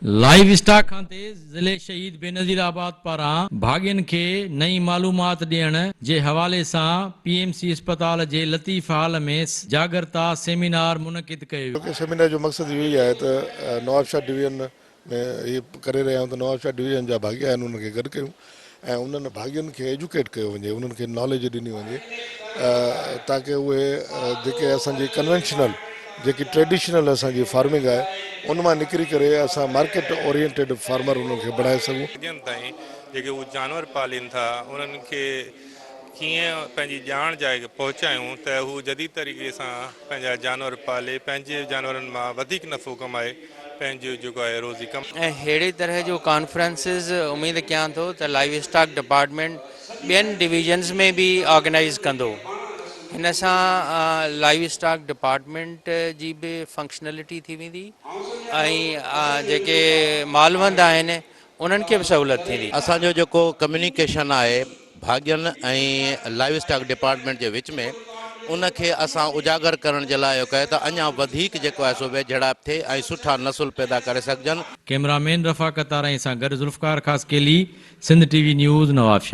Live stock खाते ज़िले शहीद बेनज़ीर आबाद पारां भाॻियुनि खे नई मालूमात ॾियण जे हवाले सां पीएमसी अस्पताल जे लतीफ़ हॉल में जागरता सेमिनार मुनक़िद कयो। सेमिनार जो मक़सद इहो ई आहे त नवाबशाह डिवीज़न में ये करे रहिया आहियूं त नवाबशाह डिवीज़न जा भाॻिया आहिनि उन्हनि खे गॾु कयूं ऐं उन्हनि भाॻियुनि खे एजुकेट कयो वञे, उन्हनि खे नॉलेज ॾिनी वञे ताकी उहे जेके असांजी कन्वेंशनल जेकी ट्रेडिशनल असांजी फार्मिंग आहे उन मां निकिरी करे असां मार्केट ओरिएंटेड फार्मर उन्हनि खे बढ़ाए सघूं। ताईं जेके उहे जानवर पालीनि था उन्हनि खे कीअं पंहिंजी ॼाण जाए पहुचायूं त हू जदीद तरीक़े सां पंहिंजा जानवर पाले पंहिंजे जानवरनि मां वधीक नफ़ो कमाए पंहिंजो जेको आहे रोज़ी कम। ऐं अहिड़े तरह जो कॉन्फ्रेंसिस उमेदु कयां थो त लाइव स्टॉक डिपार्टमेंट ॿियनि डिवीजन्स में बि ऑर्गेनाइज़ कंदो। हिन सां लाइव स्टॉक डिपार्टमेंट जी बि फंक्शनलिटी थी वेंदी ऐं जेके मालवंद आहिनि उन्हनि खे बि सहूलियत थींदी। असांजो जेको कम्युनिकेशन आहे भाॻियुनि ऐं लाइव स्टॉक डिपार्टमेंट जे विच में उनखे असां उजागर करण जे लाइ कयो त अञा वधीक जेको आहे सो वेझड़ाप थिए ऐं सुठा नसुल पैदा करे सघजनि। कैमरामैन रफ़ाकत ताराई सां गॾु ज़ुल्फ़कार ख़ासकेली, सिंध टीवी न्यूज़, नवाबशाह।